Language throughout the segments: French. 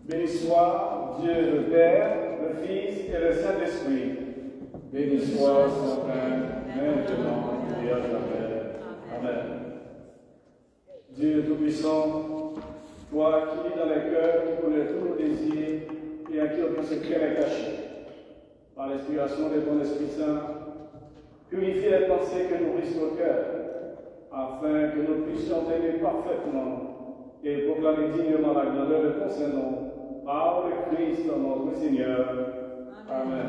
Béni soit Dieu le Père, le Fils et le Saint-Esprit. Béni soit son Père, maintenant et à jamais. Amen. Dieu Tout-Puissant, toi qui vis dans les cœurs, qui connais tous nos désirs et à qui aucun secret n'est caché, par l'inspiration de ton Esprit Saint, purifie les pensées que nourrissent nos cœurs, afin que nous puissions t'aimer parfaitement et proclamer dignement la grandeur de ton Saint-Nom, par le Christ notre Seigneur. Amen.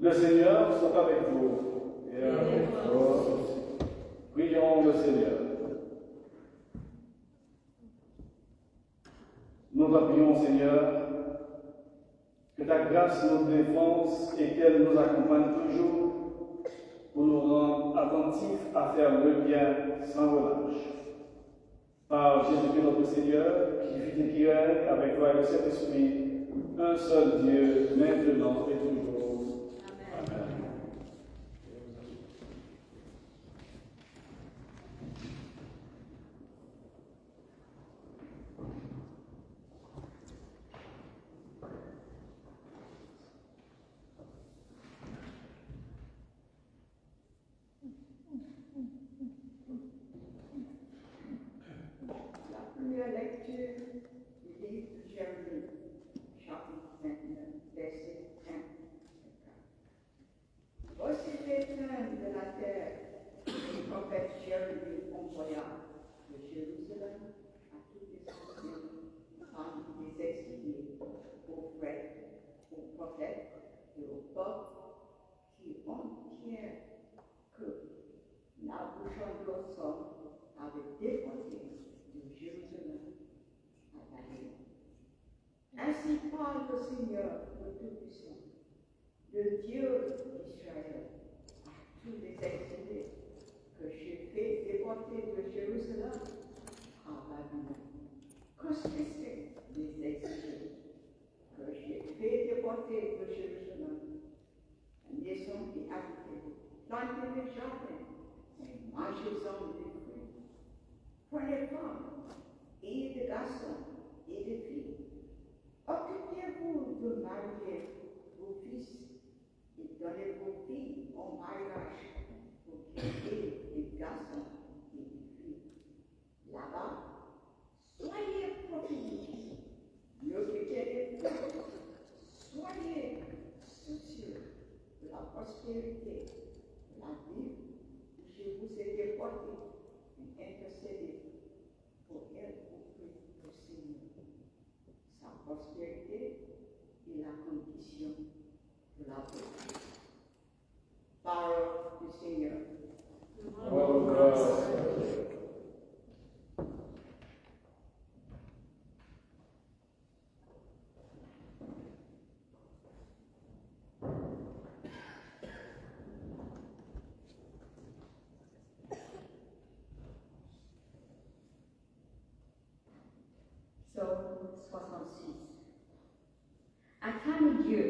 Le Seigneur soit avec vous et avec vous. Prions le Seigneur. Nous te prions, Seigneur, que ta grâce nous défense et qu'elle nous accompagne toujours pour nous rendre attentifs à faire le bien sans relâche. Par Jésus-Christ notre Seigneur, qui vit et qui règne avec toi et le Saint-Esprit, un seul Dieu, maintenant et toujours. Amen. Première lecture du livre de Jérémie, chapitre 29, verset 1. Voici l'étreinte de la terre, le prophète Jérémie envoya de Jérusalem à tous les anciens, parmi les exilés, aux prêtres, aux prophètes et aux peuples qui entièrent que Nabuchodonosor avait déporté de Jérusalem à Babylone. Ainsi parle le Seigneur le Tout-Puissant, le Dieu d'Israël, à tous les exilés que j'ai fait déporter de Jérusalem à Babylone. Considérez les exilés que j'ai fait déporter de Jérusalem, ne sont qui habitent, plantez les jardins, et mangez-en des fruits. Prenez femmes et de garçons et de filles. Occupez-vous de marier vos fils et donnez vos filles en mariage pour qu'ils aient des garçons et des filles. Là-bas, soyez prophétiques, ne quittez les peuples, soyez soucieux de la prospérité, de la vie où je vous ai déporté Acclame Dieu,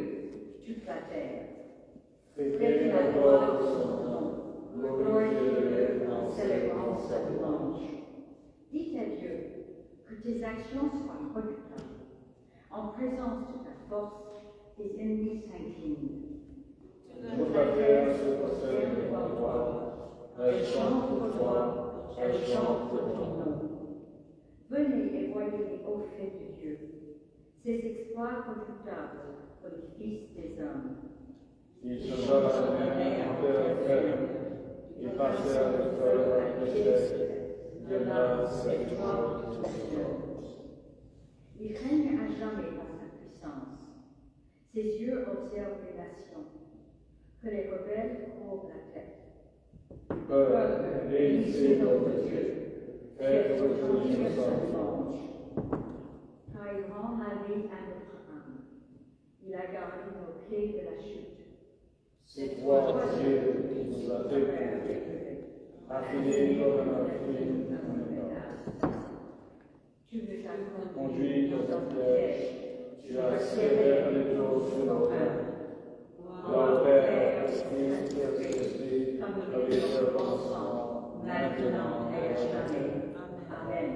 toute la terre. Faites la gloire de son nom, glorifiez-le en célébrant sa louange. Dites à Dieu que tes actions soient redoutables. En présence de ta force, tes ennemis s'inclinent. Toute la terre se prosterne devant toi. Elle chante pour toi, elle chante pour ton nom. Venez et voyez les hauts faits de Dieu, ses exploits redoutables pour les fils des hommes. Il sauva la mer en terre ferme, il passait avec feu la richesse, de là sa joie qui s'exalce. Il règne à jamais par sa puissance. Ses yeux observent les nations, que les rebelles courbent la tête. Peuple, bénissez votre Dieu, faites rejoindre son louange. Car il rend la vie à notre âme. Il a gardé nos pieds de la chute. C'est toi, Dieu, qui nous a découvrés, affinés comme un fil Tu nous as conduits dans ton piège, tu as serré les eaux sur nos mains. Gloire au Père, Esprit, Saint-Esprit, comme il se pensant, maintenant et à jamais. Amen.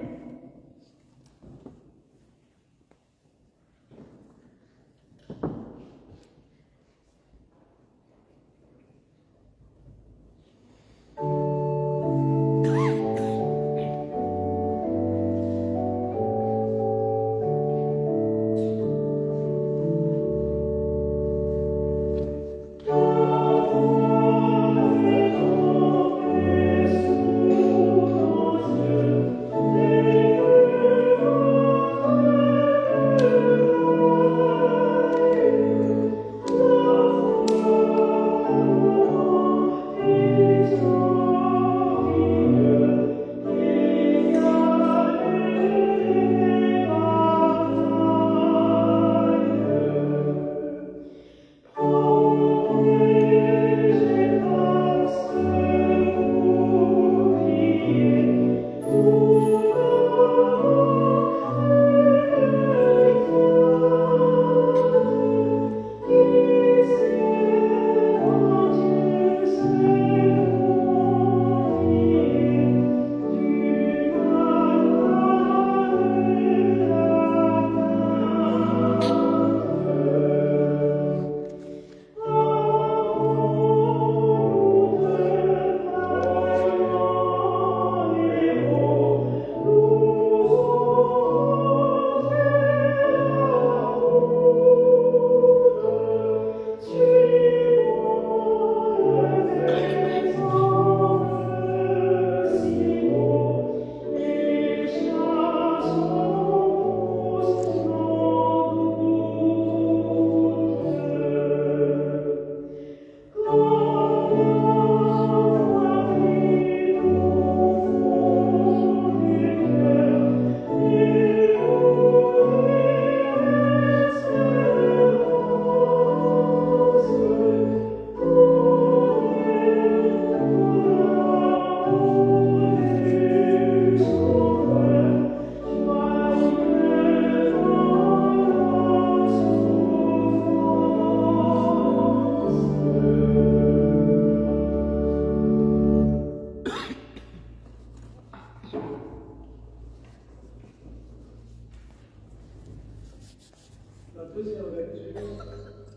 La deuxième lecture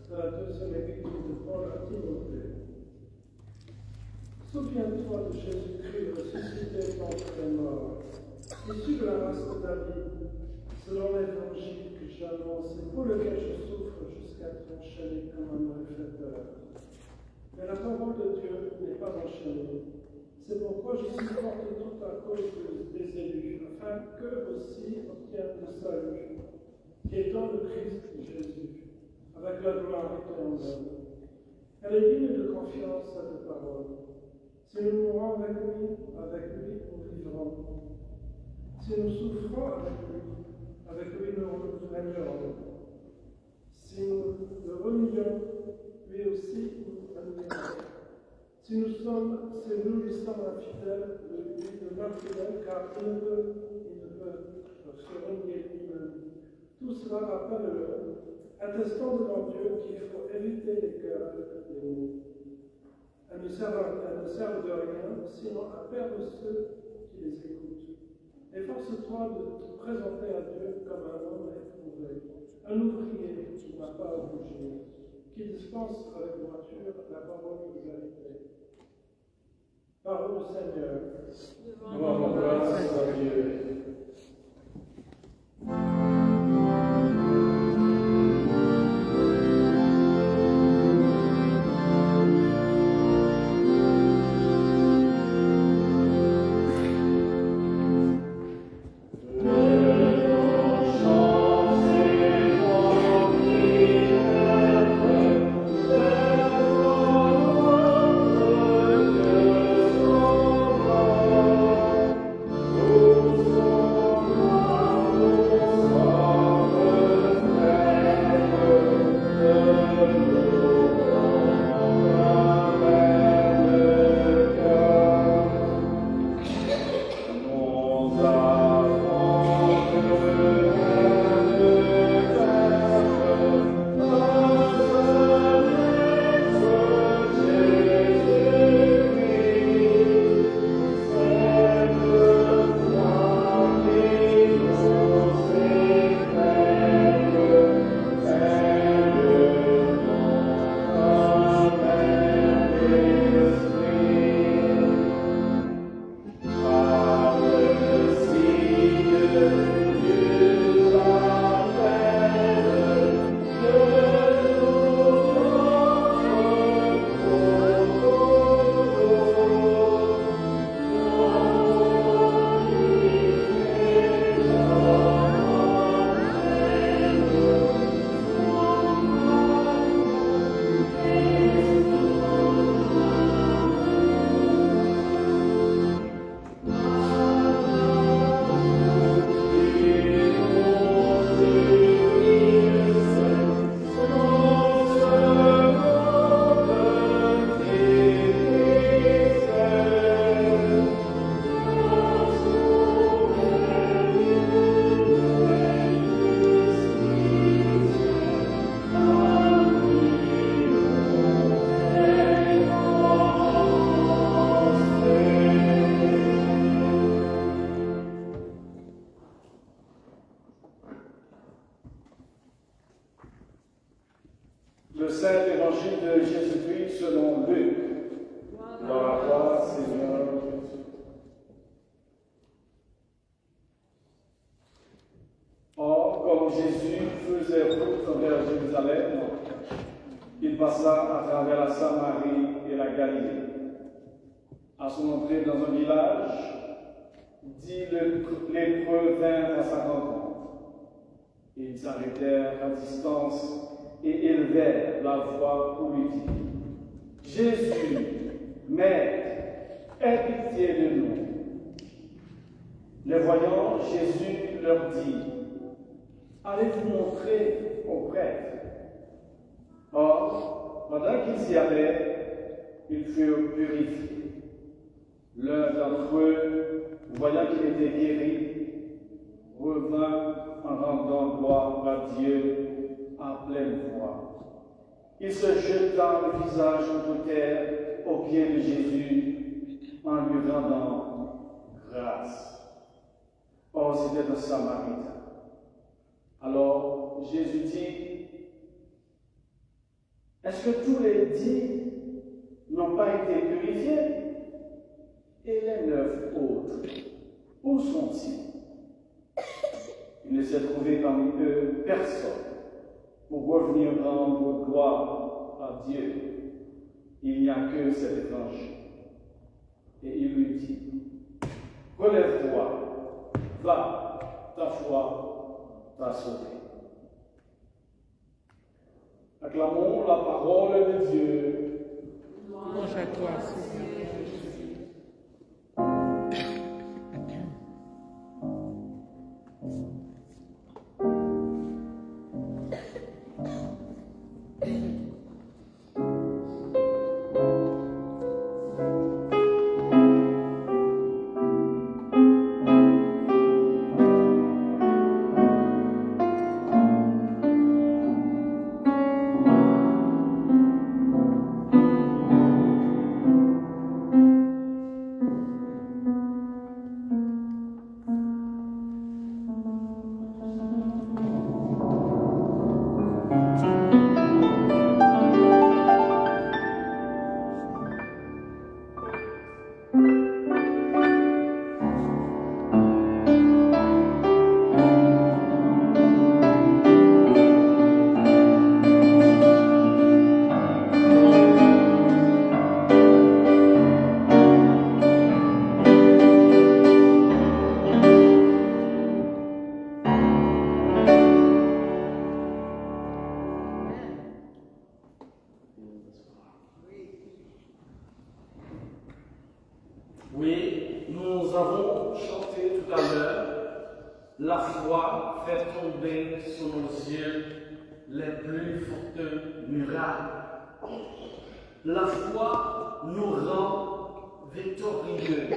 de la deuxième épître de Paul à Timothée. Souviens-toi de Jésus-Christ ressuscité d'entre les morts, issu de la race de David, selon l'évangile que j'annonce et pour lequel je souffre jusqu'à être enchaîné comme un malfaiteur. Mais la parole de Dieu n'est pas enchaînée. C'est pourquoi je supporte tout à cause des élus, afin qu'eux aussi obtiennent le salut, qui est dans le Christ Jésus, avec la gloire éternelle. Elle est digne de confiance, cette parole. Si nous mourons avec lui, nous vivrons. Si nous souffrons avec lui, nous régnerons. Si nous le renions, lui aussi nous reniera. Si nous lui sommes infidèles, lui demeure fidèle, car il ne peut se renier lui-même. Tout cela rappelle-le attestant devant Dieu qu'il faut éviter les querelles des mots. Elles ne servent de rien, sinon à perdre ceux qui les écoutent. Efforce-toi de te présenter à Dieu comme un homme éprouvé, un ouvrier qui n'a pas à bouger, qui dispense avec droiture la parole de vérité. Parole du Seigneur. Nous rendons grâce à Dieu. Le Saint Évangile de Jésus-Christ selon Luc. Gloire à toi, Seigneur Jésus. Or, comme Jésus faisait route vers Jérusalem, il passa à travers la Samarie et la Galilée. À son entrée dans un village, dit lépreux vinrent à sa rencontre. Ils s'arrêtèrent à distance et élevèrent la voix pour lui dire: Jésus, Maître, aie pitié de nous. Les voyant, Jésus leur dit: Allez vous montrer au prêtre. Or, pendant qu'ils y allaient, ils furent purifiés. L'un d'entre eux, voyant qu'il était guéri, revint en rendant gloire à Dieu à pleine voix. Il se jeta le visage contre terre aux pieds de Jésus en lui rendant grâce. Or, c'était un Samaritain. Alors, Jésus dit: Est-ce que tous les 10 n'ont pas été purifiés? Et les 9 autres, où sont-ils? Il ne s'est trouvé parmi eux personne pour revenir rendre gloire à Dieu. Il n'y a que cet étranger. Et il lui dit: Relève-toi, va, ta foi t'a sauvé. Acclamons la parole de Dieu. Louange à toi, Seigneur. Oui, nous avons chanté tout à l'heure, la foi fait tomber sur nos yeux les plus fortes murailles. La foi nous rend victorieux.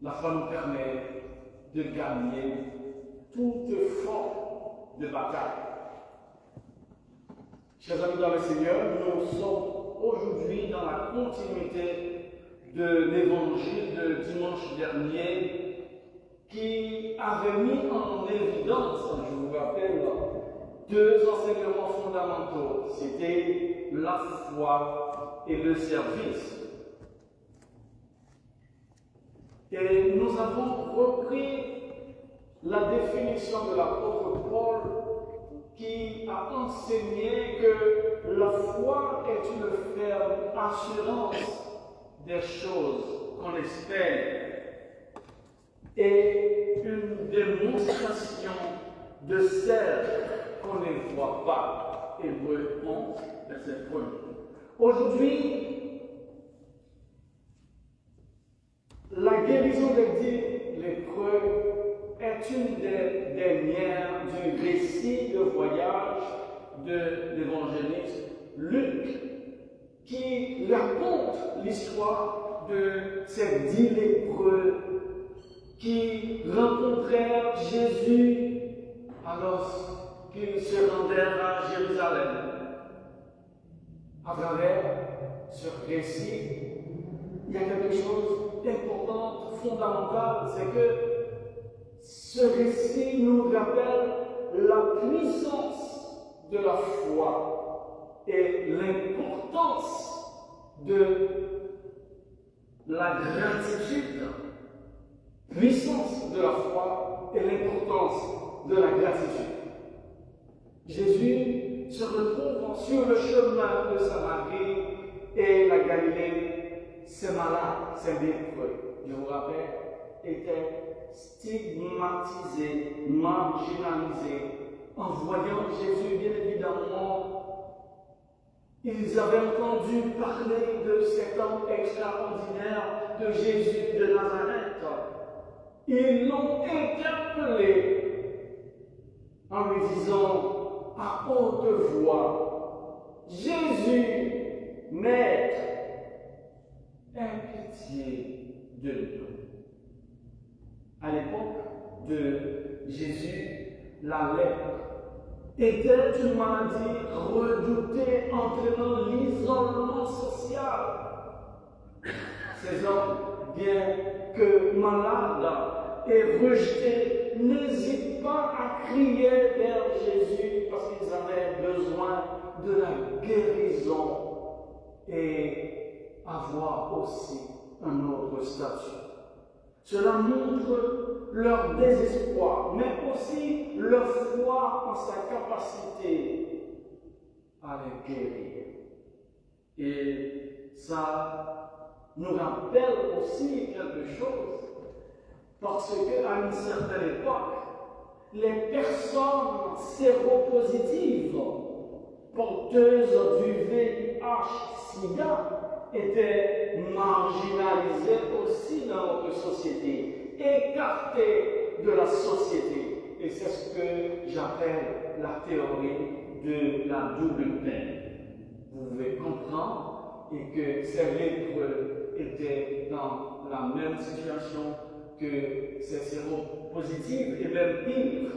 La foi nous permet de gagner toute forme de bataille. Chers amis dans le Seigneur, nous sommes aujourd'hui dans la continuité de l'évangile de dimanche dernier qui avait mis en évidence, je vous rappelle, deux enseignements fondamentaux. C'était la foi et le service. Et nous avons repris la définition de l'apôtre Paul qui a enseigné que la foi est une ferme assurance des choses qu'on espère et une démonstration de celles qu'on ne voit pas. Hébreux 11, verset 1. Aujourd'hui, la guérison des lépreux est une des dernières du récit de voyage de l'évangéliste Luc, qui raconte l'histoire de ces 10 lépreux qui rencontrèrent Jésus alors qu'ils se rendèrent à Jérusalem. À travers ce récit, il y a quelque chose d'important, fondamental, c'est que ce récit nous rappelle la puissance de la foi et l'importance de la gratitude. Puissance de la foi et l'importance de la gratitude. Jésus se retrouve sur le chemin de Samarie et la Galilée. Ces malades, ces lépreux, je vous rappelle, étaient stigmatisés, marginalisés. En voyant Jésus, bien évidemment, ils avaient entendu parler de cet homme extraordinaire de Jésus de Nazareth. Ils l'ont interpellé en lui disant à haute voix, Jésus, Maître, aie pitié de nous. À l'époque de Jésus, la lèpre était une maladie redoutée entraînant l'isolement social. Ces hommes, bien que malades et rejetés, n'hésitent pas à crier vers Jésus parce qu'ils avaient besoin de la guérison et avoir aussi un autre statut. Cela montre leur désespoir, mais aussi leur foi en sa capacité à les guérir. Et ça nous rappelle aussi quelque chose, parce qu'à une certaine époque, les personnes séropositives porteuses du VIH-Sida étaient marginalisées aussi dans notre société, écartées de la société. Et c'est ce que j'appelle la théorie de la double peine. Vous pouvez comprendre et que ces lépreux étaient dans la même situation que ces séropositifs et même pire.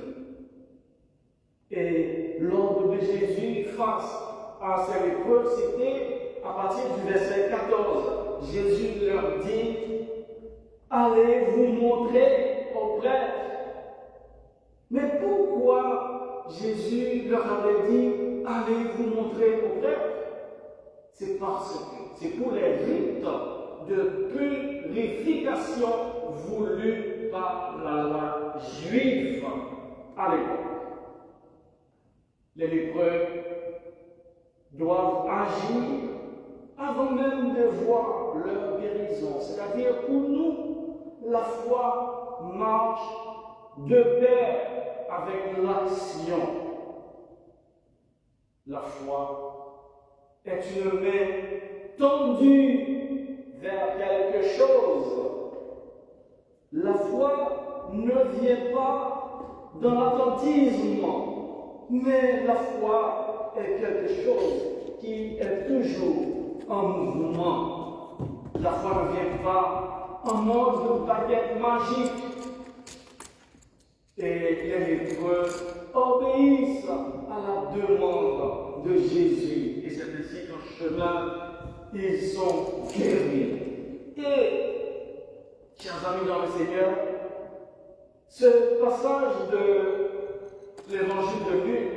Et l'ordre de Jésus face à ces lépreux, c'était à partir du verset 14. Jésus leur dit, allez vous montrer au prêtre. Mais pourquoi Jésus leur avait dit, allez vous montrer au prêtre? C'est parce que c'est pour les rites de purification voulus par la loi juive à l'époque. Les lépreux doivent agir avant même de voir leur guérison. C'est-à-dire, pour nous, la foi marche de pair avec l'action. La foi est une main tendue vers quelque chose. La foi ne vient pas dans l'attentisme, mais la foi est quelque chose qui est toujours en mouvement. La foi ne vient pas en mode baguette magique. Et les Hébreux obéissent à la demande de Jésus. Et c'est ainsi qu'en chemin, ils sont guéris. Et, chers amis dans le Seigneur, ce passage de l'évangile de Luc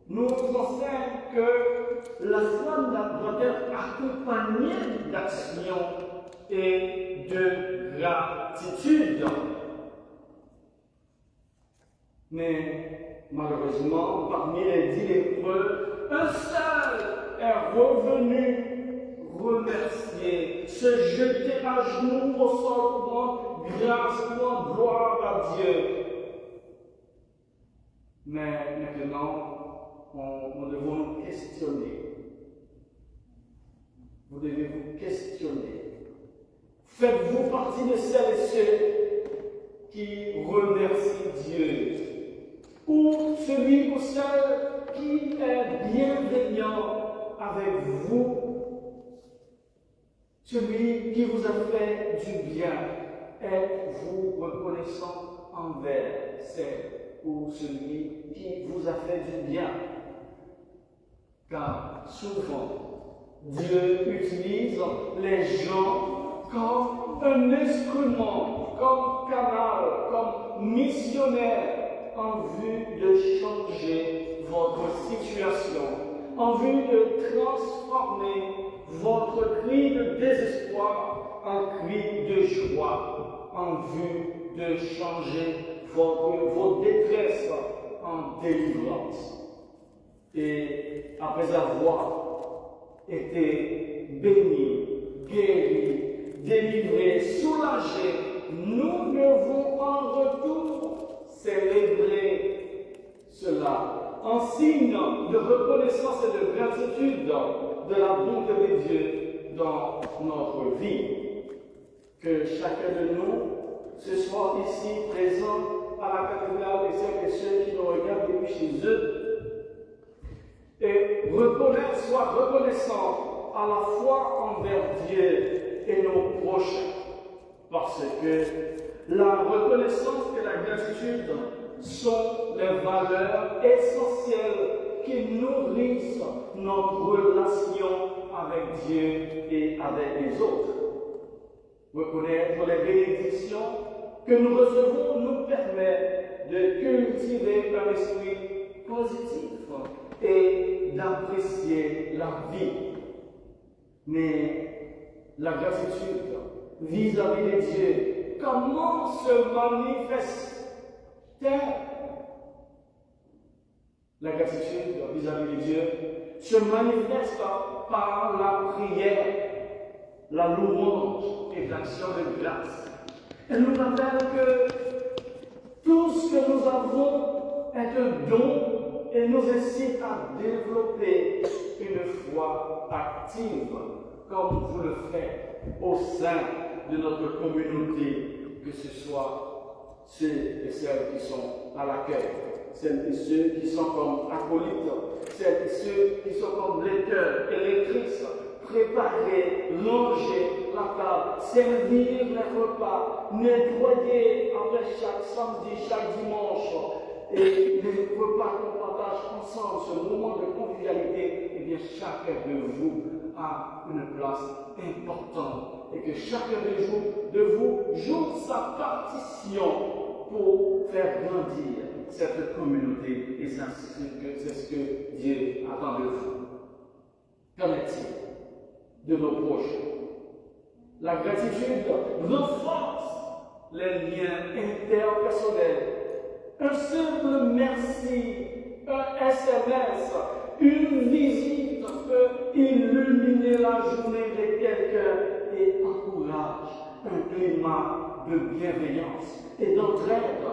nous enseigne que la foi doit être accompagnée d'action et de gratitude. Mais malheureusement, parmi les 10 lépreux, un seul est revenu remercier, se jeter à genoux au sol pour grâce, pour gloire à Dieu. Mais maintenant, nous devons nous questionner. Vous devez vous questionner. Faites-vous partie de celles et ceux qui remercient Dieu? Ou celui ou celle qui est bienveillant avec vous, celui qui vous a fait du bien, êtes-vous reconnaissant envers celle ou celui qui vous a fait du bien? Car souvent, Dieu utilise les gens comme un instrument, comme canal, comme missionnaire, en vue de changer votre situation, en vue de transformer votre cri de désespoir en cri de joie, en vue de changer vos détresses en délivrance. Et après avoir été bénis, guéris, délivrés, soulagés, nous devons en retour célébrer cela en signe de reconnaissance et de gratitude de la bonté de Dieu dans notre vie. Que chacun de nous, ce soit ici présent à la cathédrale et celles et ceux qui nous regardent depuis chez eux, et soit reconnaissant à la fois envers Dieu et nos prochains, parce que la reconnaissance et la gratitude sont les valeurs essentielles qui nourrissent notre relation avec Dieu et avec les autres. Reconnaître les bénédictions que nous recevons nous permet de cultiver un esprit positif et d'apprécier la vie. Mais la gratitude vis-à-vis de Dieu, comment se manifeste-t-elle? La gratitude vis-à-vis de Dieu se manifeste par la prière, la louange et l'action de grâce. Elle nous rappelle que tout ce que nous avons est un don et nous incite à développer une foi active, comme vous le faites au sein de notre communauté, que ce soit ceux et celles qui sont à l'accueil, celles et ceux qui sont comme acolytes, celles et ceux qui sont comme lecteurs et lectrices, préparer, ranger la table, servir les repas, nettoyer après chaque samedi, chaque dimanche, et les repas qu'on partage ensemble, ce moment de convivialité, eh bien chacun de vous a une place importante et que chacun de vous joue sa partition pour faire grandir cette communauté et c'est ce que Dieu attend de vous. Qu'en est-il de nos proches? La gratitude renforce les liens interpersonnels. Un simple merci, un SMS, une visite peut illuminer la journée de quelqu'un et encourage un climat de bienveillance et d'entraide,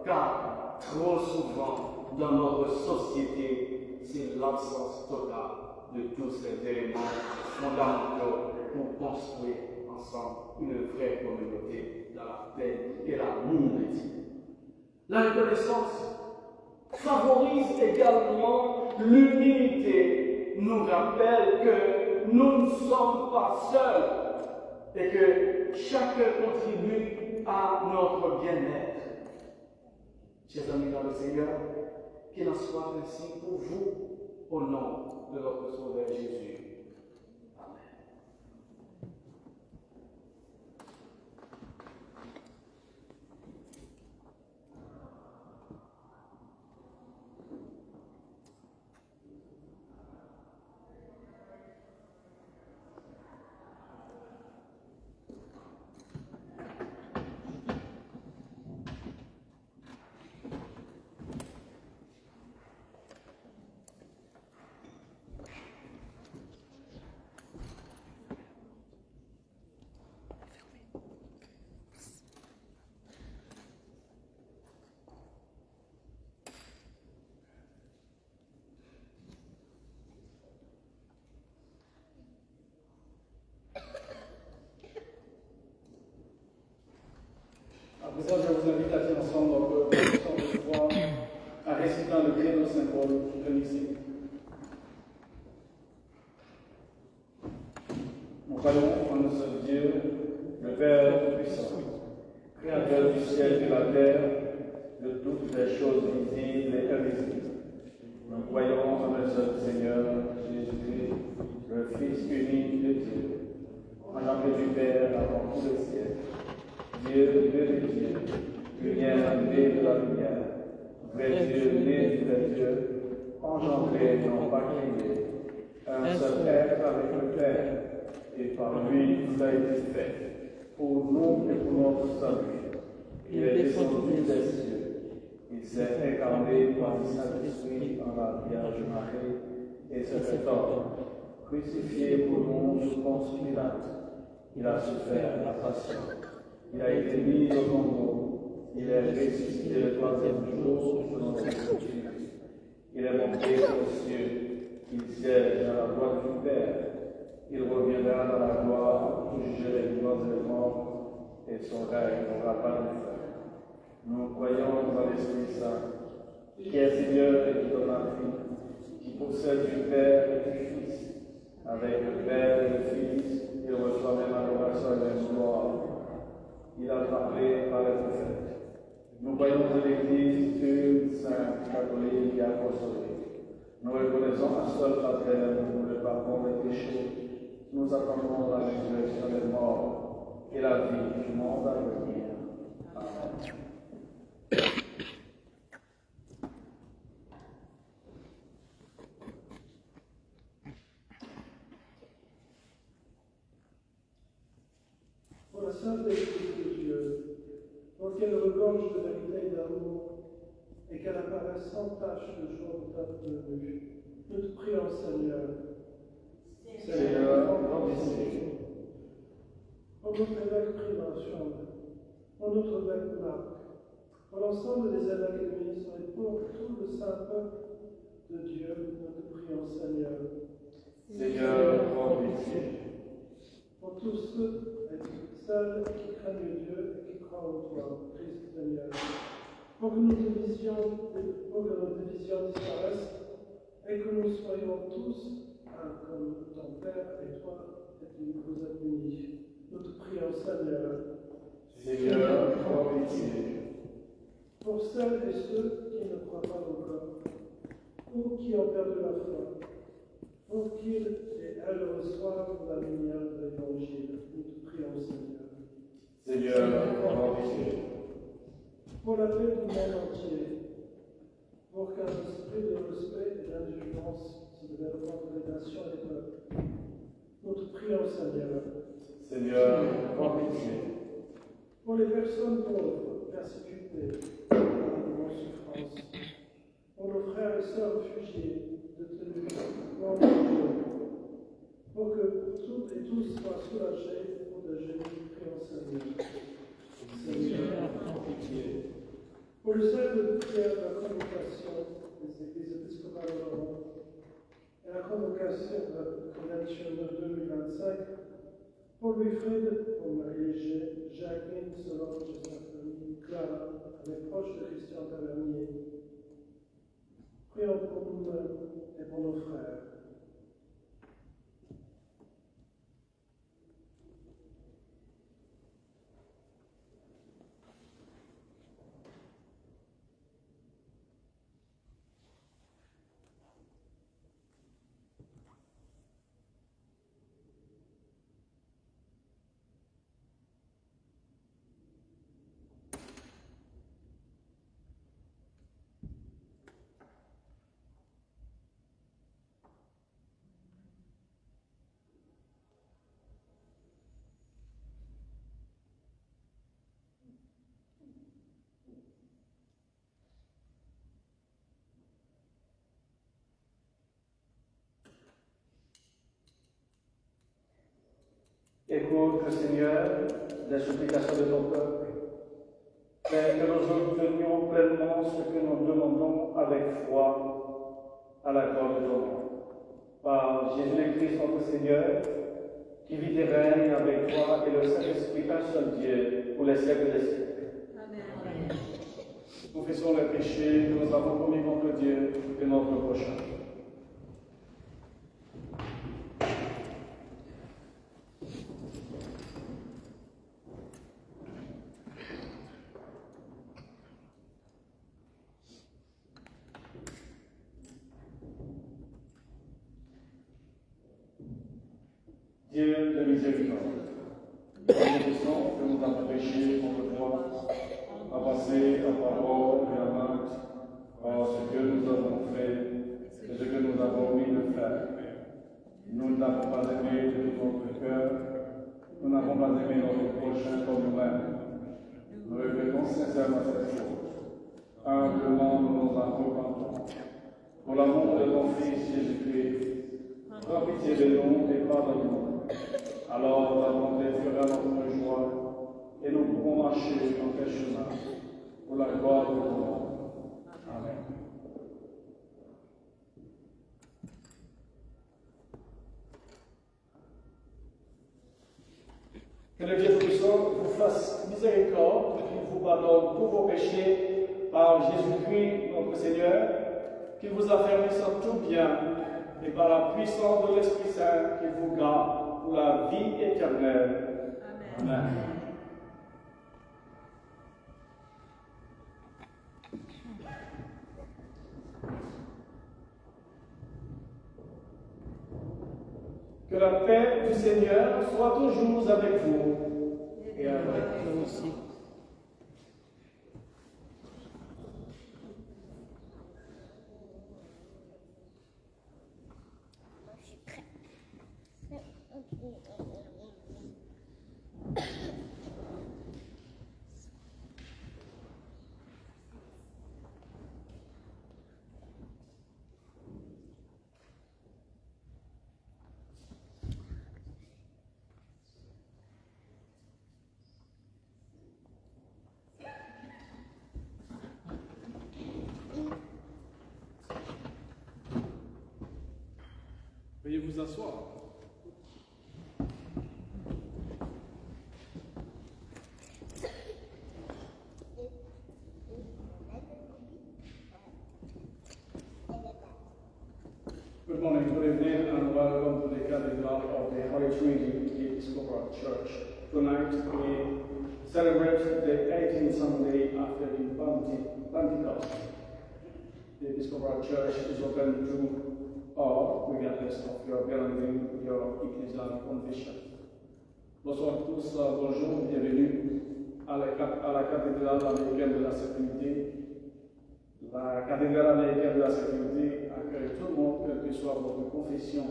car trop souvent dans notre société, c'est l'absence totale de tous ces éléments fondamentaux pour construire ensemble une vraie communauté dans la paix et l'amour de Dieu. La reconnaissance favorise également l'unité, nous rappelle que nous ne sommes pas seuls et que chacun contribue à notre bien-être. Chers amis dans le Seigneur, qu'il en soit ainsi pour vous au nom de notre Sauveur Jésus. À présent, je vous invite à dire ensemble notre profession de foi en récitant le credo symbole ici. Nous croyons en un seul Dieu, le Père Tout-Puissant, Créateur du ciel et de la terre, de toutes les choses visibles et invisibles. Nous croyons en un seul Seigneur, Jésus-Christ, le Fils unique de Dieu, engendré du Père avant tous les siècles. Dieu de Dieu, lumière née de la lumière, vrai Dieu né du vrai Dieu, engendré, non pas créé, un seul être avec le Père, et par lui tout a été fait, pour nous et pour notre salut. Il est descendu des cieux, il s'est incarné par le Saint-Esprit en la Vierge Marie, et s'est fait homme, crucifié pour nous sous Ponce Pilate. Il a souffert la passion. Il a été mis au tombeau. Il est ressuscité le troisième jour selon les Écritures. Il est monté aux cieux. Il siège à la droite du Père. Il reviendra dans la gloire pour juger les vivants et les morts, et son règne n'aura pas de fin. Nous croyons dans l'Esprit Saint, qui est Seigneur et qui donne la vie, qui possède du Père et du Fils. Avec le Père et le Fils, il reçoit même l'adoration et la gloire. Il a parlé par les prophètes. Nous croyons en l'Église une, sainte, catholique et apostolique. Nous reconnaissons un seul baptême pour le pardon des péchés. Nous attendons la résurrection des morts et la vie du monde à venir. Amen. Pour la sainte Église de Dieu, dont elle regorge de vérité et d'amour, et qu'elle apparaisse sans tache le jour de ta venue, nous te prions, Seigneur. Seigneur, rendez-nous. Pour notre évêque Primation, pour notre évêque Marc, pour l'ensemble des évêques et ministres, et pour tout le saint peuple de Dieu, nous te prions, Seigneur. Seigneur, rends pitié. Pour tous ceux et celles qui craignent Dieu et qui croient en toi, Christ Seigneur. Pour que nos divisions disparaissent et que nous soyons tous un comme ton Père et toi et tu nous as unis. Nous te prions, Seigneur. Seigneur, rends pitié. Pour celles et ceux qui ne croient pas encore, ou qui ont perdu la foi, pour qu'ils et elles reçoivent la lumière de l'Évangile, nous te prions, Seigneur. Seigneur, rends pitié. Pour la paix du monde entier, pour qu'un esprit de respect et d'indulgence se développe entre les nations et les peuples, nous te prions, Seigneur. Seigneur, rends pitié. Pour les personnes pauvres, persécutées, en souffrance, pour nos frères et sœurs réfugiés, détenus, pour que toutes et tous soient soulagés et protégés, nous prions, Seigneur. Seigneur, rends pitié. Pour le cercle de prière de la convocation des églises épiscopales de l'Europe et la convocation de la Convention de 2025, Pour Wilfrid, pour Marie-Léger, Jacqueline, Solange et sa famille, Clara, les proches de Christian Tavernier. Prions pour nous-mêmes et pour nos frères. Écoute, Seigneur, les supplications de ton peuple, et que nous obtenions pleinement ce que nous demandons avec foi à la gloire de ton nom. Par Jésus-Christ, notre Seigneur, qui vit et règne avec toi et le Saint-Esprit, un seul Dieu, pour les siècles des siècles. Amen. Confessons les péchés que nous avons commis contre Dieu et notre prochain. Dieu de miséricorde, nous confessons que nous avons péché contre toi, à penser, à parole et à acte, par ce que nous avons fait et ce que nous avons omis de faire. Nous n'avons pas aimé de tout notre cœur, nous n'avons pas aimé notre prochain comme nous-mêmes. Nous regrettons sincèrement cette faute. Humblement, nous nous en repentons. Pour l'amour de ton Fils Jésus-Christ, prends pitié de nous et pardonne-nous. Alors ta bonté fera notre joie et nous pourrons marcher dans tes chemins pour la gloire de ton nom. Amen. Que le Dieu Tout-Puissant vous fasse miséricorde, qu'il vous pardonne tous vos péchés par Jésus-Christ notre Seigneur, qu'il vous affermisse en tout bien et par la puissance de l'Esprit Saint qu'il vous garde pour la vie éternelle. Amen. Amen. Que la paix du Seigneur soit toujours avec vous et avec vous aussi. Veuillez vous asseoir. Good morning, good evening, and welcome to the Cathedral of the Holy Trinity Episcopal Church. Tonight we celebrate the 18th Sunday after the Pentecost. The Episcopal Church is open to all, regardless of your belonging, your ecclesial confession. Bonsoir à tous, bonjour, bienvenue à la cathédrale américaine de la sécurité. La cathédrale américaine de la sécurité accueille tout le monde, quelle que soit votre confession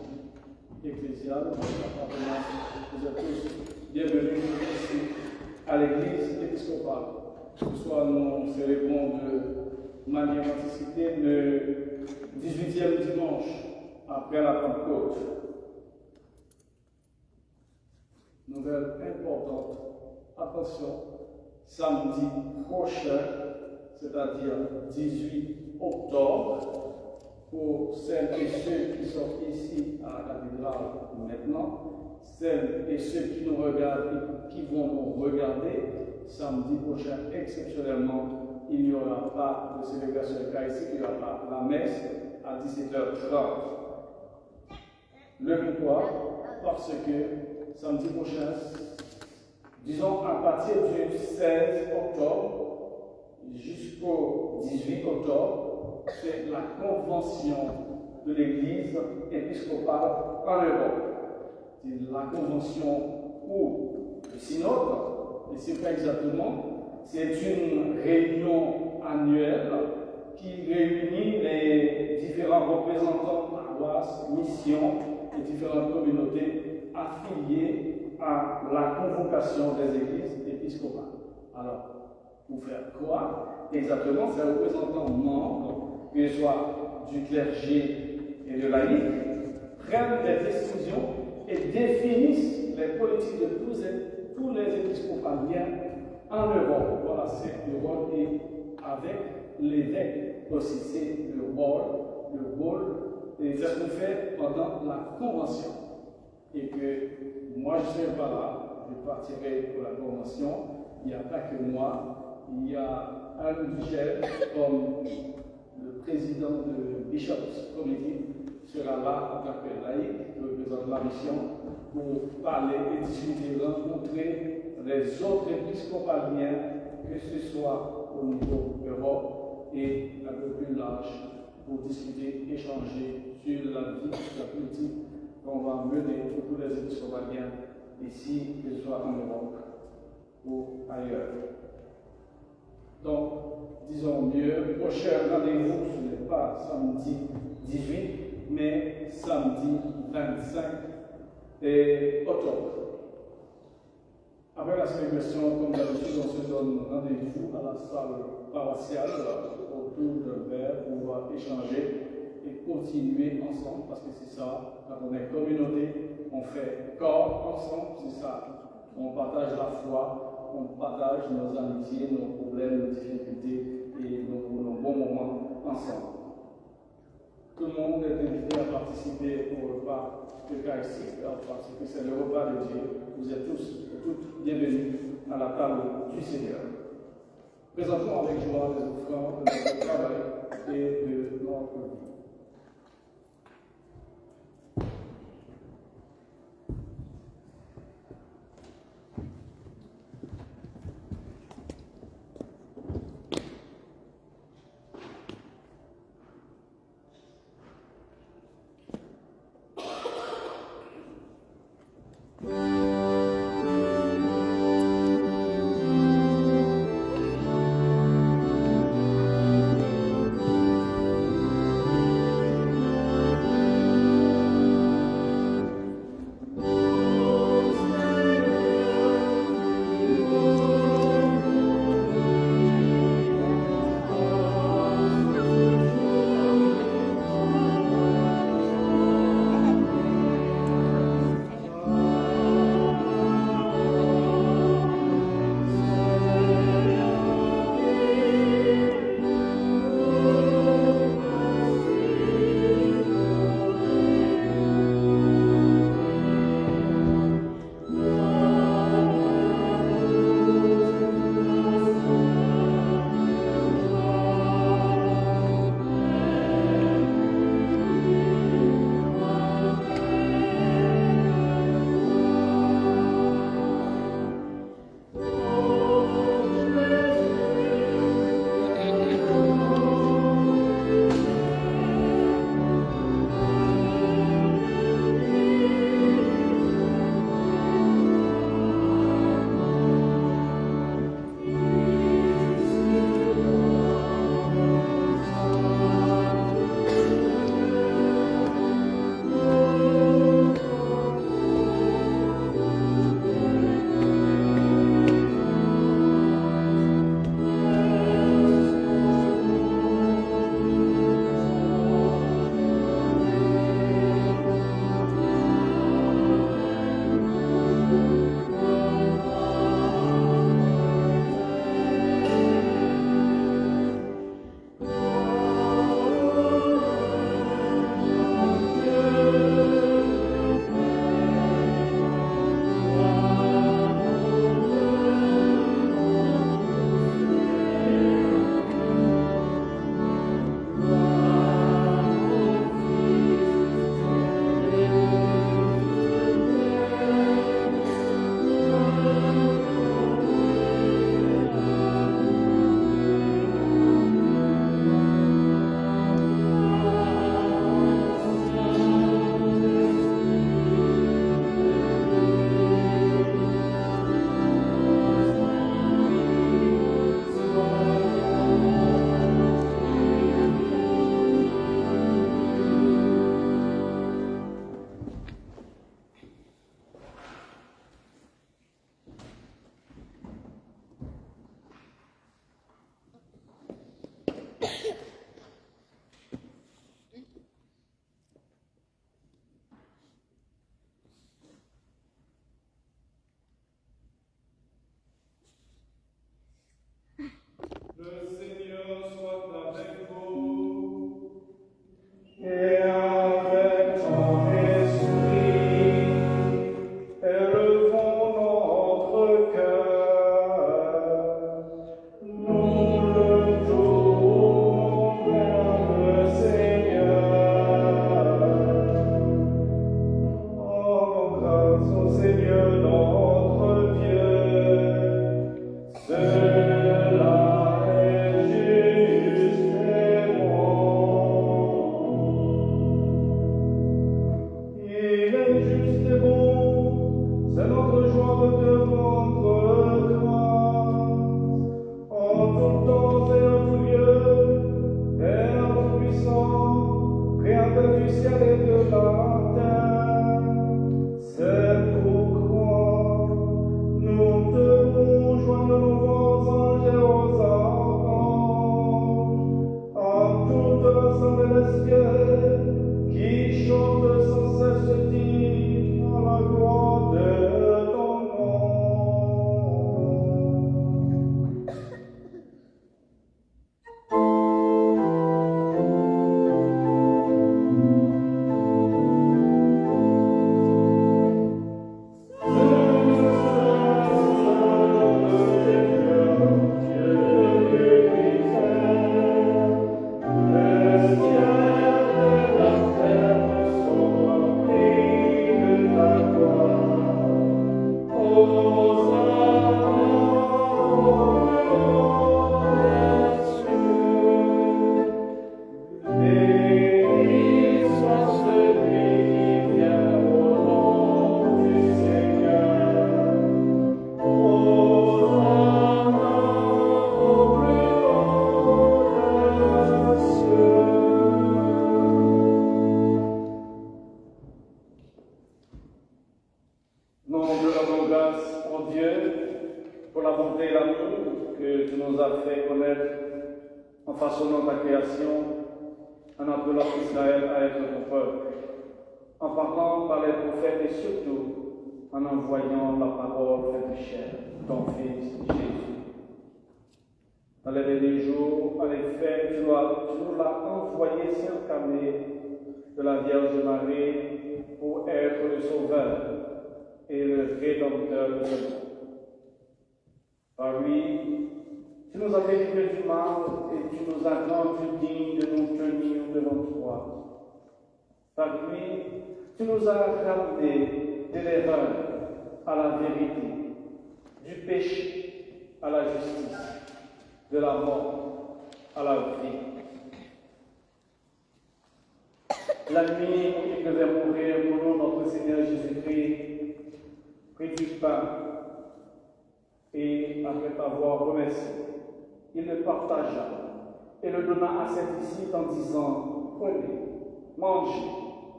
ecclésiale, votre appartenance. Vous êtes tous bienvenus ici à l'église épiscopale. Que ce soit nous célébrons de manière anticipée le 18e dimanche après la Pentecôte. Nouvelle importante, attention, samedi prochain, c'est-à-dire 18 octobre, pour celles et ceux qui sont ici à la cathédrale maintenant, celles et ceux qui nous regardent et qui vont nous regarder, samedi prochain, exceptionnellement, il n'y aura pas de célébration eucharistique, il n'y aura pas la messe à 17h30. Le pourquoi? Parce que samedi prochain, disons à partir du 16 octobre jusqu'au 18 octobre, c'est la convention de l'Église épiscopale en Europe. C'est la convention ou le synode, et c'est pas exactement, c'est une réunion annuelle qui réunit les différents représentants de paroisses, missions et différentes communautés affiliées à la convocation des églises épiscopales. Alors, pour faire quoi exactement? Ces représentants membres, que ce soit du clergé et de laïcs, prennent des décisions et définissent les politiques de tous les épiscopaliens en Europe. Voilà, c'est le rôle et avec l'évêque aussi, c'est le rôle, et c'est ce qu'on fait pendant la convention. Et que moi je ne serai pas là, je partirai pour la convention. Il n'y a pas que moi, il y a Alain Duchel comme le président de Bishops Committee sera là en tant que laïc, qui représente la mission, pour parler et discuter, rencontrer les autres épiscopaliens, que ce soit au niveau Europe et un peu plus large, pour discuter, échanger sur la vie, la politique qu'on va mener pour tous les épiscopaliens ici, que ce soit en Europe ou ailleurs. Donc, disons mieux, prochain rendez-vous, ce n'est pas samedi 18, mais samedi 25 octobre. Après la célébration, comme d'habitude, on se donne rendez-vous à la salle paroissiale autour d'un verre pour pouvoir échanger et continuer ensemble, parce que c'est ça, quand on est communauté, on fait corps ensemble, c'est ça. On partage la foi, on partage nos amitiés, nos problèmes, nos difficultés et nos bons moments ensemble. Tout le monde est invité à participer au repas eucharistique, parce que c'est le repas de Dieu. Vous êtes tous et toutes bienvenus à la table du Seigneur. Présentons avec joie les offrandes de notre travail et de notre vie. royaume que tu nous as fait connaître en façonnant ta création, en appelant Israël à être ton peuple, en parlant par les prophètes et surtout en envoyant la parole faite chair, ton Fils Jésus. Dans les derniers jours, en effet, tu nous l'as envoyé s'incarner de la Vierge Marie pour être le Sauveur et le Rédempteur de ce monde. Par lui, tu nous as délivrés du mal et tu nous as rendus dignes de nous tenir devant toi. Par lui, tu nous as ramenés de l'erreur à la vérité, du péché à la justice, de la mort à la vie. La nuit où il devait mourir pour nous, notre Seigneur Jésus-Christ prit du pain et, après avoir remercié, il le partagea et le donna à ses disciples en disant: prenez, mangez,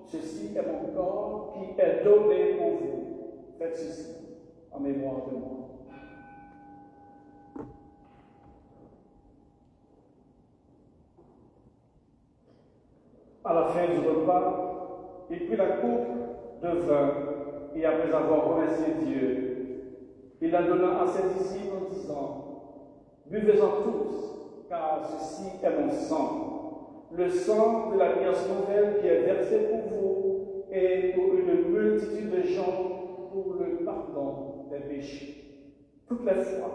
ceci est mon corps qui est donné pour vous. Faites ceci en mémoire de moi. À la fin du repas, il prit la coupe de vin et après avoir remercié Dieu, il la donna à ses disciples en disant: buvez-en tous, car ceci est mon sang, le sang de l'alliance nouvelle qui est versé pour vous et pour une multitude de gens pour le pardon des péchés. Toutes les fois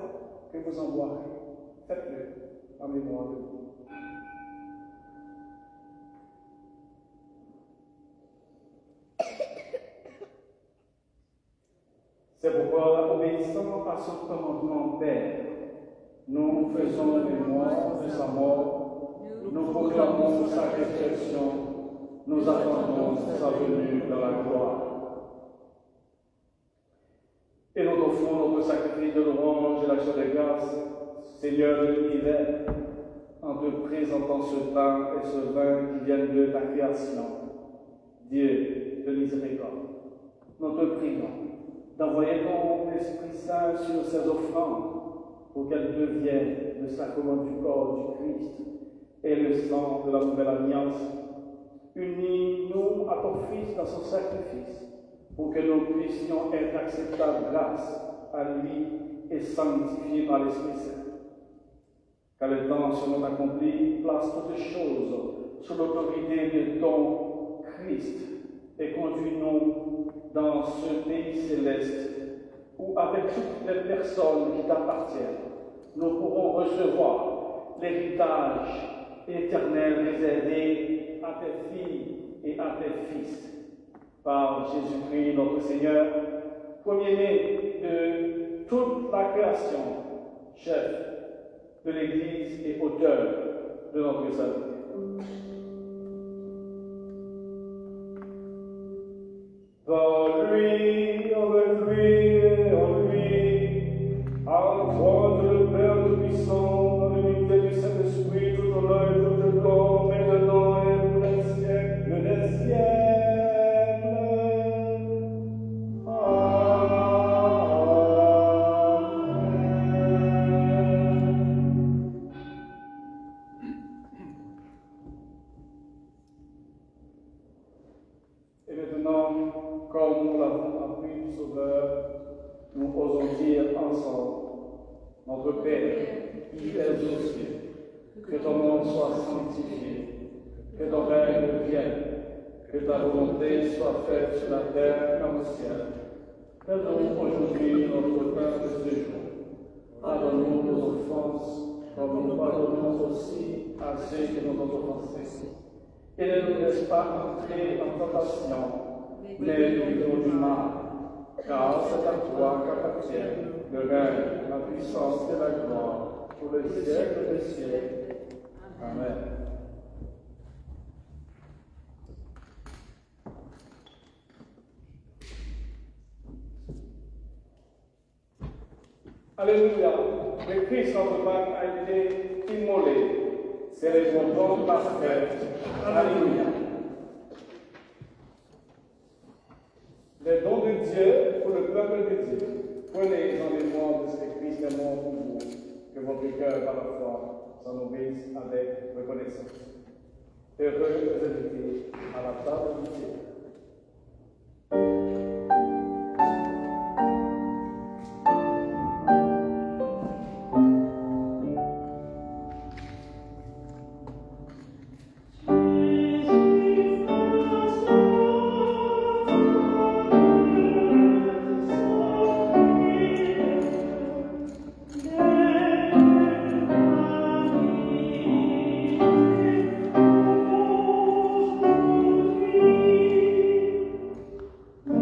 que vous en boirez, faites-le en mémoire de vous. C'est pourquoi, obéissant à son commandement Père, nous faisons mémoire de sa mort, nous proclamons sa résurrection, nous attendons sa venue dans la gloire. Et nous offrons notre sacrifice de louange et l'action de grâce, Seigneur de l'univers, en te présentant ce pain et ce vin qui viennent de ta création. Dieu de miséricorde, nous te prions d'envoyer ton Esprit Saint sur ces offrandes pour qu'elles deviennent le sacrement du corps du Christ et le sang de la nouvelle alliance. Unis-nous à ton Fils dans son sacrifice pour que nous puissions être acceptables grâce à lui et sanctifiés par l'Esprit Saint. Car le temps selon accompli, place toutes choses sous l'autorité de ton Christ et conduis-nous dans ce pays céleste où, avec toutes les personnes qui t'appartiennent, nous pourrons recevoir l'héritage éternel réservé à tes filles et à tes fils. Par Jésus-Christ notre Seigneur, premier-né de toute la création, chef de l'Église et auteur de notre salut. Par lui, avec lui et en lui, à toi de le Père Tout-Puissant, dans l'unité du Saint-Esprit, tout honneur et tout gloire, maintenant et pour les siècles des siècles. Et maintenant, comme nous l'avons appris du Sauveur, nous osons dire ensemble: notre Père, qui es aux cieux, que ton nom soit sanctifié, que ton règne vienne, que ta volonté soit faite sur la terre comme au ciel. Donne-nous aujourd'hui notre pain de ce jour. Pardonne-nous nos offenses, comme nous pardonnons aussi à ceux qui nous ont offensés. Et ne nous laisse pas entrer en tentation, mais délivre-nous du mal, car c'est à toi qu'appartiennent le règne, la puissance et la gloire pour les siècles des siècles. Amen. Alléluia, le Christ notre Pâque a été immolé. Célébrons donc la fête. Alléluia. Les dons de Dieu pour le peuple de Dieu. Prenez en mémoire de ce Christ. Christ est mort pour vous, que votre cœur par la foi s'en nourrisse avec reconnaissance. Heureux les invités à la table du ciel. Thank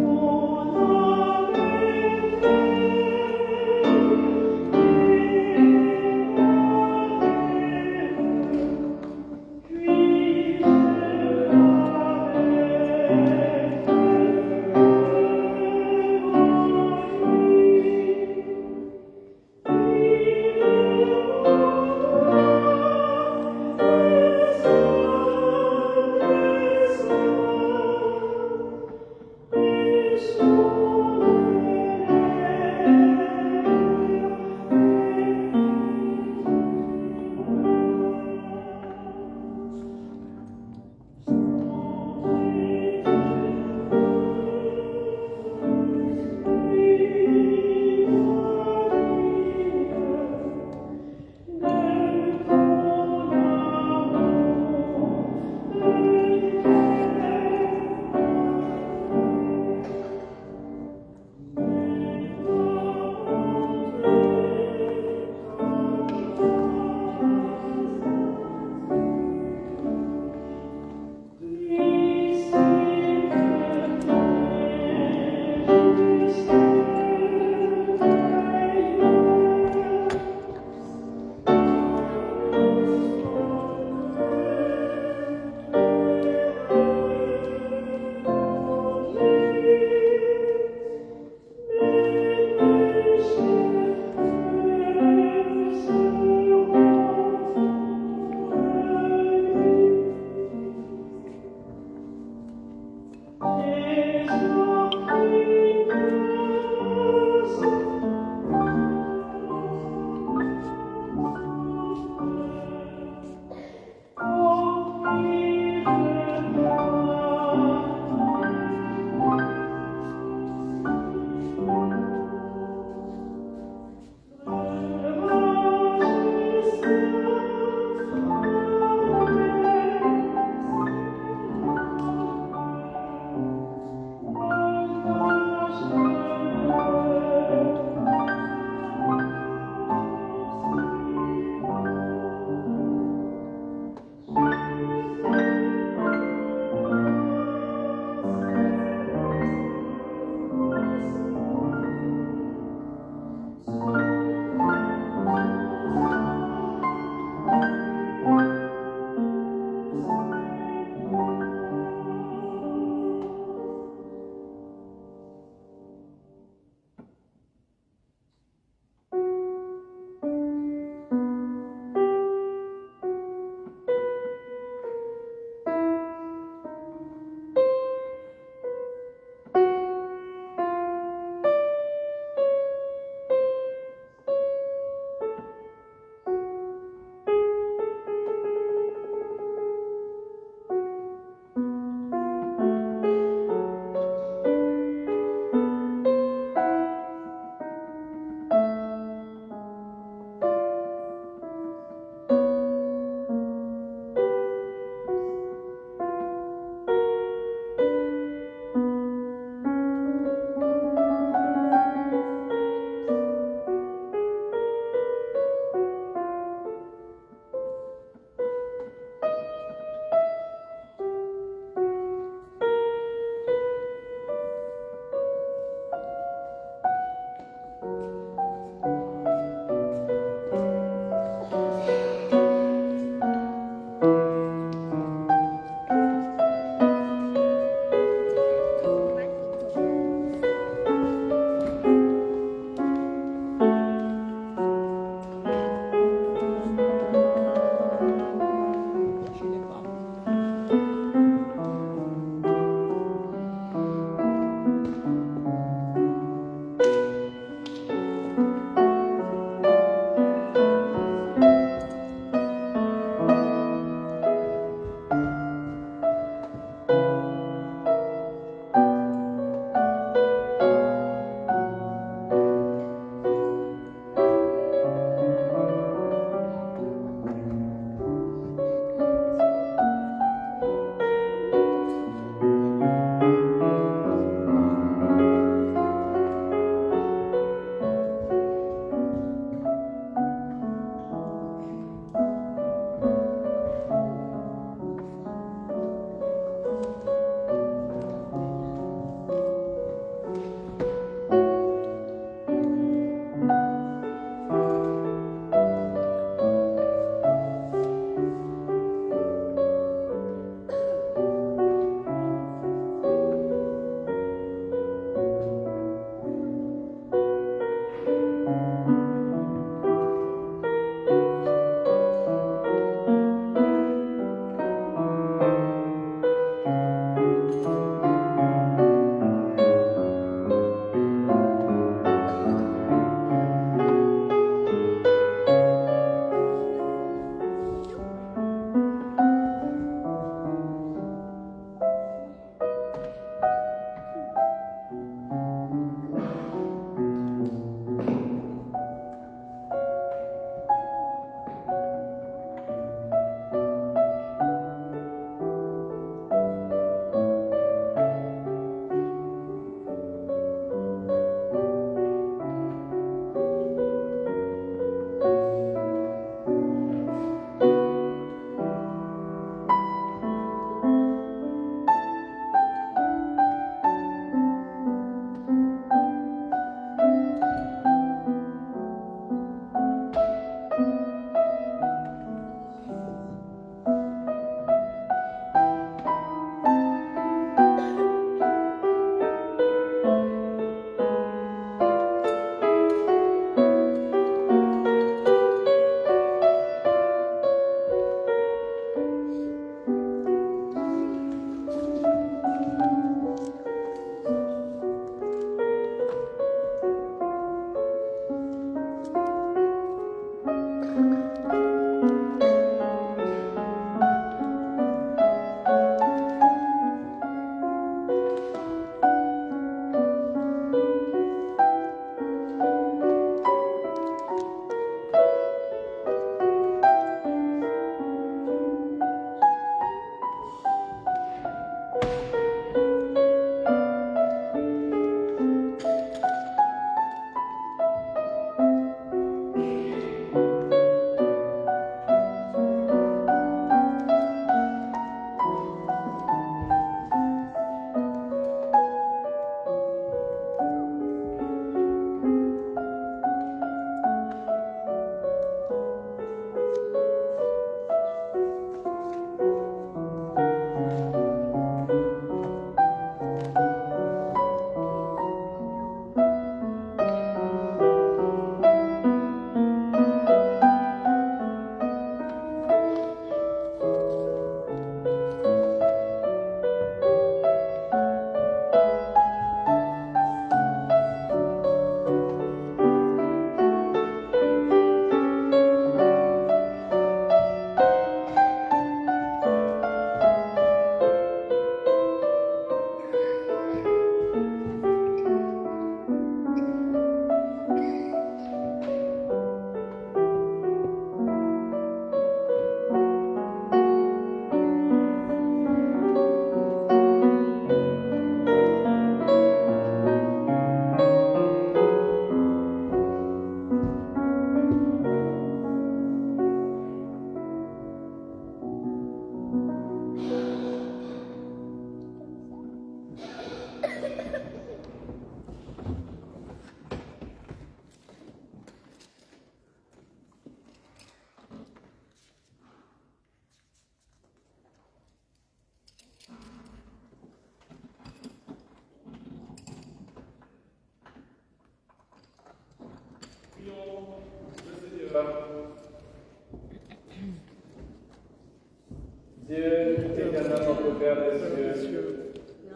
Dieu, éternel notre Père des cieux,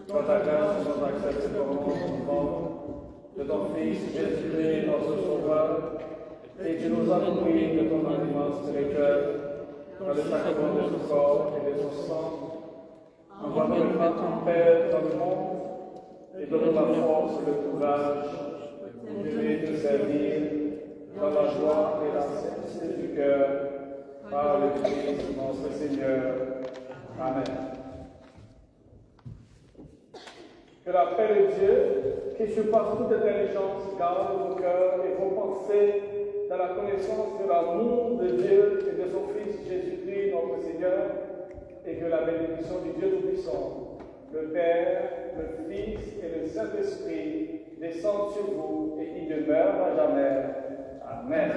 dans ta grâce, nous accepte pour nous de ton Fils Jésus-Christ, notre Sauveur, et tu nous as nourris de ton aliment spirituel dans le sacrement de son corps et de son sang. Envoie-nous ton Père dans le monde et donne la force et le courage pour vivre te servir dans la joie et la simplicité du cœur par le Christ notre Seigneur. Amen. Que la paix de Dieu, qui surpasse toute intelligence, garde vos cœurs et vos pensées dans la connaissance de l'amour de Dieu et de son Fils Jésus-Christ, notre Seigneur, et que la bénédiction du Dieu Tout-Puissant, le Père, le Fils et le Saint-Esprit descendent sur vous et y demeurent à jamais. Amen.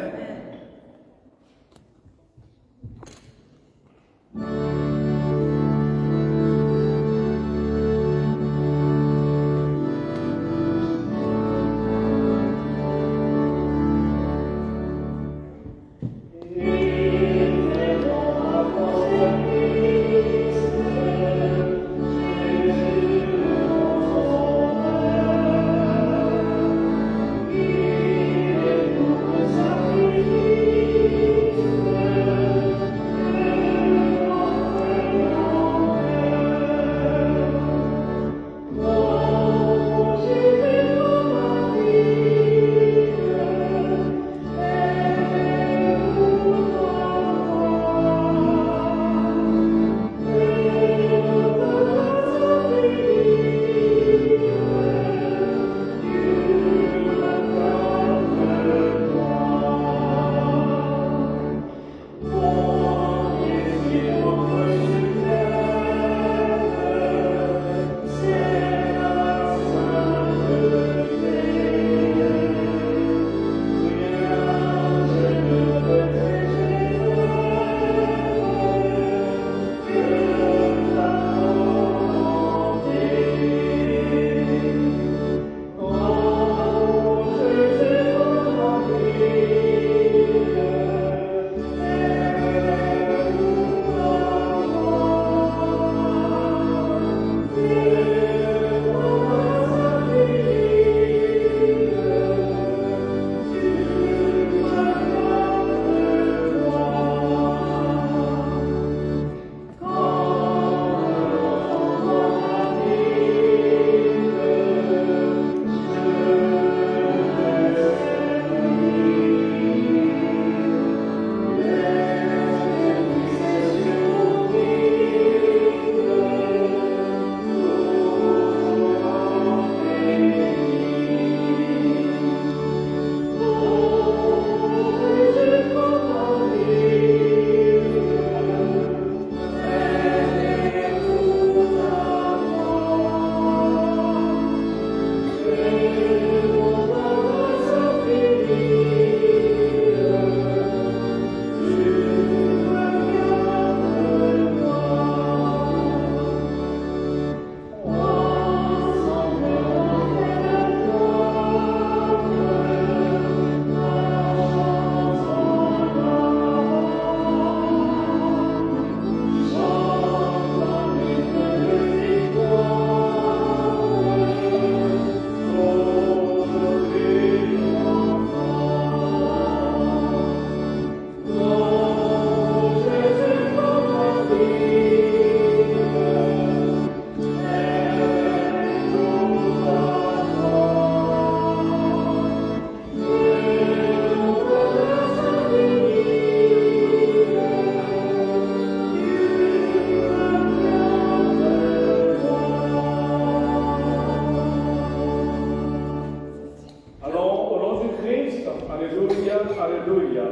Alléluia.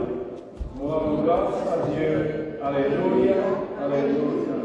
Nous rendons grâce à Dieu. Alléluia. Alléluia.